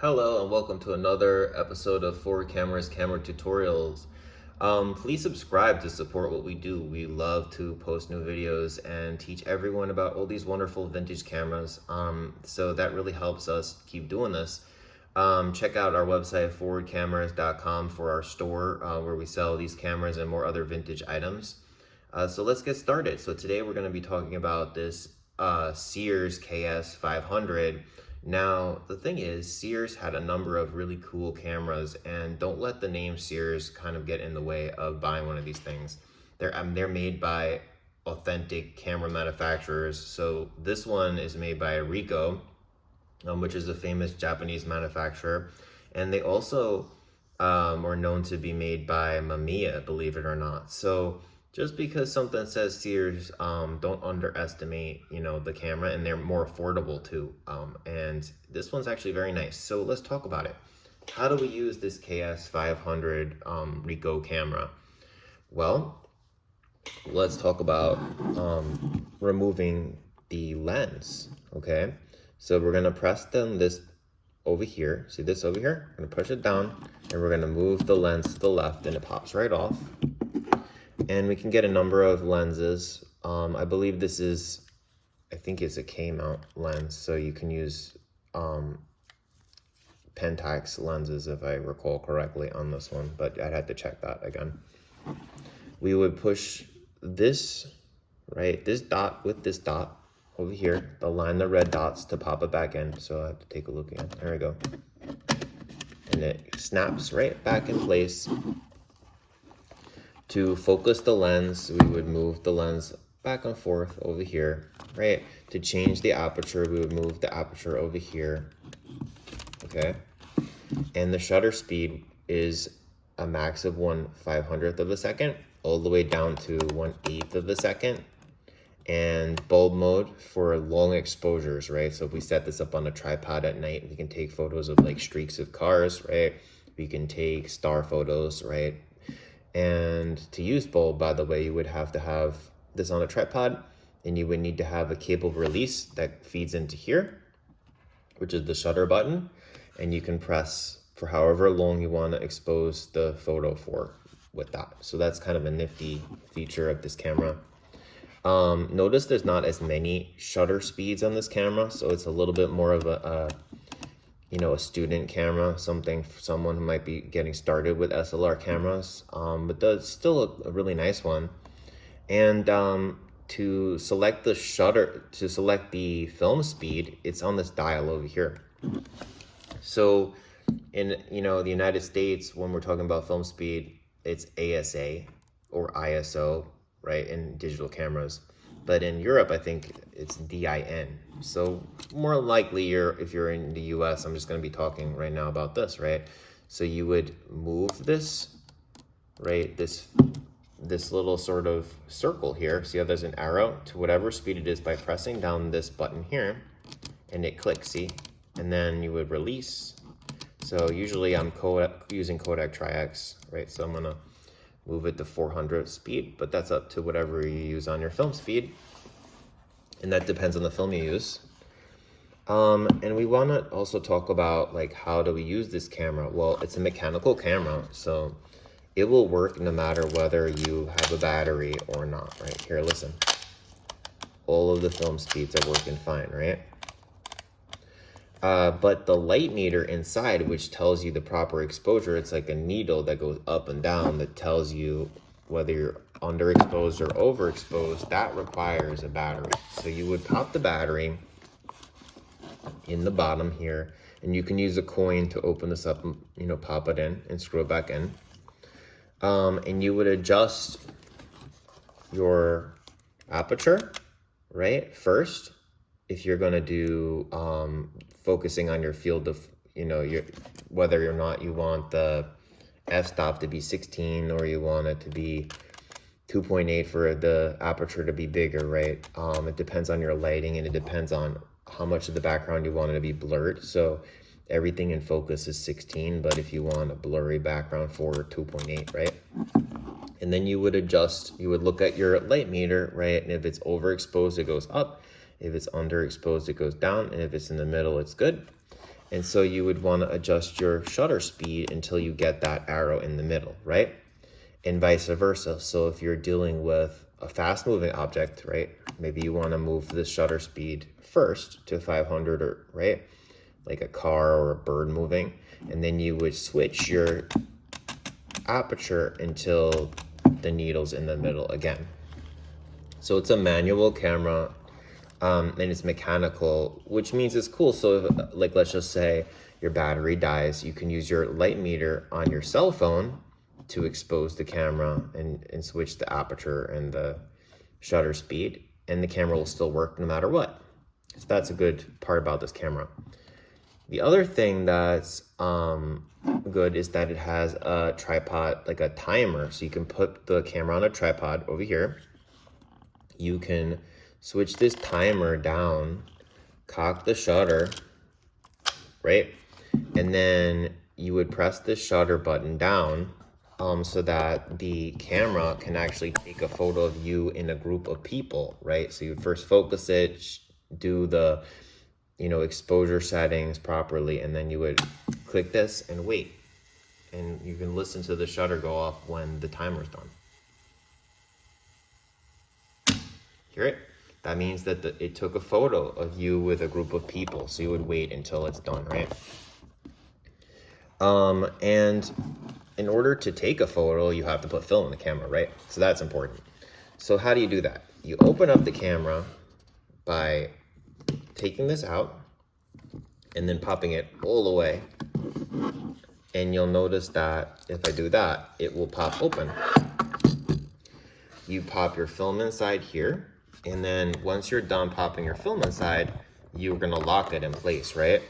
Hello and welcome to another episode of Forward Cameras Camera Tutorials. Please subscribe to support what we do. We love to post new videos and teach everyone about all these wonderful vintage cameras. So that really helps us keep doing this. Check out our website, forwardcameras.com, for our store where we sell these cameras and more other vintage items. So let's get started. So today we're going to be talking about this Sears KS 500. Now, the thing is, Sears had a number of really cool cameras, and don't let the name Sears kind of get in the way of buying one of these things. They're made by authentic camera manufacturers. So this one is made by Ricoh, which is a famous Japanese manufacturer. And they also are known to be made by Mamiya, believe it or not. So just because something says Sears, don't underestimate, the camera, and they're more affordable too. And this one's actually very nice. So let's talk about it. How do we use this KS 500 Ricoh camera? Well, let's talk about removing the lens, okay? So we're gonna press this over here. See this over here? We're gonna push it down, and we're gonna move the lens to the left, and it pops right off. And we can get a number of lenses. I believe this is, I think it's a K-mount lens, so you can use Pentax lenses if I recall correctly on this one, but I'd have to check that again. We would push this, right, this dot with this dot over here, align the red dots to pop it back in. So I have to take a look again. There we go. And it snaps right back in place. To focus the lens, we would move the lens back and forth over here, right? To change the aperture, we would move the aperture over here, okay? And the shutter speed is a max of 1/500th of a second, all the way down to 1/8 of a second. And bulb mode for long exposures, right? So if we set this up on a tripod at night, we can take photos of like streaks of cars, right? We can take star photos, right? And to use bulb, by the way, you would have to have this on a tripod, and you would need to have a cable release that feeds into here, which is the shutter button, and you can press for however long you want to expose the photo for with that. So that's kind of a nifty feature of this camera. Notice there's not as many shutter speeds on this camera, so it's a little bit more of a student camera, someone who might be getting started with SLR cameras, but that's still a really nice one. And to select the shutter, to select the film speed, it's on this dial over here. So in the United States, when we're talking about film speed, it's ASA or ISO, right, in digital cameras. But in Europe, I think it's DIN. So more likely, if you're in the US, I'm just going to be talking right now about this, right? So you would move this, right, this little sort of circle here. See how there's an arrow to whatever speed it is by pressing down this button here, and it clicks, see? And then you would release. So usually I'm using Kodak Tri-X, right? So I'm going to move it to 400 speed, but that's up to whatever you use on your film speed, and that depends on the film you use. And we want to also talk about, like, how do we use this camera? Well, it's a mechanical camera, so it will work no matter whether you have a battery or not. Right here, listen, all of the film speeds are working fine, right? But the light meter inside, which tells you the proper exposure, it's like a needle that goes up and down that tells you whether you're underexposed or overexposed. That requires a battery. So you would pop the battery in the bottom here, and you can use a coin to open this up and, pop it in and screw it back in. And you would adjust your aperture, right, first, if you're going to do focusing on your field of, whether or not you want the f-stop to be 16 or you want it to be 2.8 for the aperture to be bigger, right? It depends on your lighting, and it depends on how much of the background you want it to be blurred. So everything in focus is 16, but if you want a blurry background for 2.8, right? And then you would look at your light meter, right? And if it's overexposed, it goes up. If it's underexposed, it goes down. And if it's in the middle, it's good. And so you would want to adjust your shutter speed until you get that arrow in the middle, right? And vice versa. So if you're dealing with a fast moving object, right? Maybe you want to move the shutter speed first to 500, or right? Like a car or a bird moving. And then you would switch your aperture until the needle's in the middle again. So it's a manual camera, and it's mechanical, which means it's cool. So if, like, let's just say your battery dies, you can use your light meter on your cell phone to expose the camera and switch the aperture and the shutter speed, and the camera will still work no matter what. So that's a good part about this camera. The other thing that's good is that it has a tripod, like a timer. So you can put the camera on a tripod over here. You can switch this timer down, cock the shutter, right? And then you would press the shutter button down so that the camera can actually take a photo of you in a group of people, right? So you would first focus it, do the, exposure settings properly, and then you would click this and wait. And you can listen to the shutter go off when the timer's done. Hear it? That means that it took a photo of you with a group of people. So you would wait until it's done, right? And in order to take a photo, you have to put film in the camera, right? So that's important. So how do you do that? You open up the camera by taking this out and then popping it all the way. And you'll notice that if I do that, it will pop open. You pop your film inside here. And then once you're done popping your film inside, you're gonna lock it in place, right?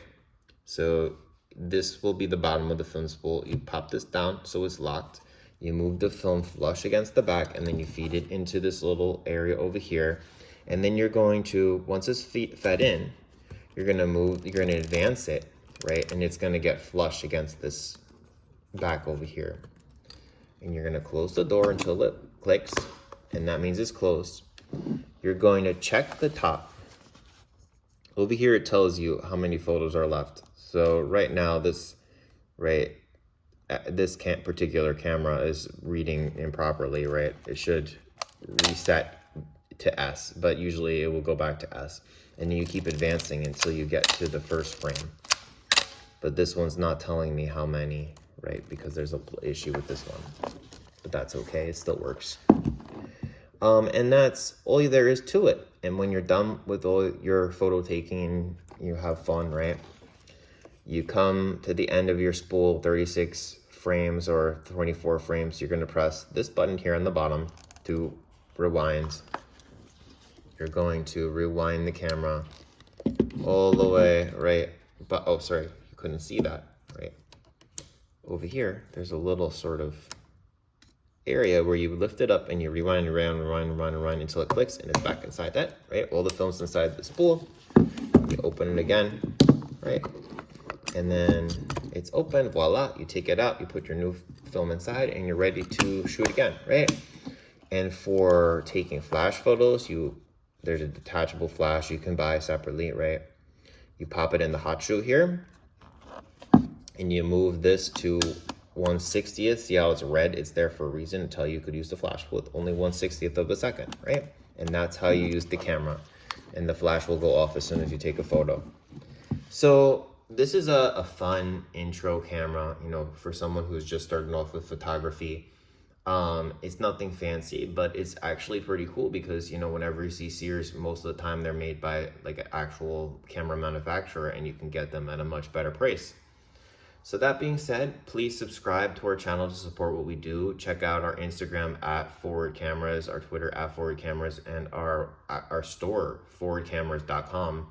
So this will be the bottom of the film spool. You pop this down so it's locked. You move the film flush against the back, and then you feed it into this little area over here. And then you're going to, once it's fed in, you're gonna advance it, right? And it's gonna get flush against this back over here. And you're gonna close the door until it clicks, and that means it's closed. You're going to check the top. Over here it tells you how many photos are left. So right now this particular camera is reading improperly, right? It should reset to S, but usually it will go back to S. And you keep advancing until you get to the first frame. But this one's not telling me how many, right? Because there's an issue with this one. But that's okay, it still works. And that's all there is to it. And when you're done with all your photo taking, you have fun, right? You come to the end of your spool, 36 frames or 24 frames. You're gonna press this button here on the bottom to rewind. You're going to rewind the camera all the way, right? But, oh, sorry, you couldn't see that, right? Over here, there's a little sort of area where you lift it up and you rewind until it clicks and it's back inside that, right? All the film's inside the spool. You open it again, right? And then it's open, voila, you take it out, you put your new film inside, and you're ready to shoot again, right? And for taking flash photos, there's a detachable flash you can buy separately, right? You pop it in the hot shoe here, and you move this to 1/60th. See how it's red? It's there for a reason, to tell you could use the flash with only 1/60th of a second, right? And that's how you use the camera. And the flash will go off as soon as you take a photo. So this is a fun intro camera, for someone who's just starting off with photography. It's nothing fancy, but it's actually pretty cool because, whenever you see Sears, most of the time they're made by like an actual camera manufacturer, and you can get them at a much better price. So that being said, please subscribe to our channel to support what we do. Check out our Instagram @forwardcameras, our Twitter @forwardcameras, and our store forwardcameras.com.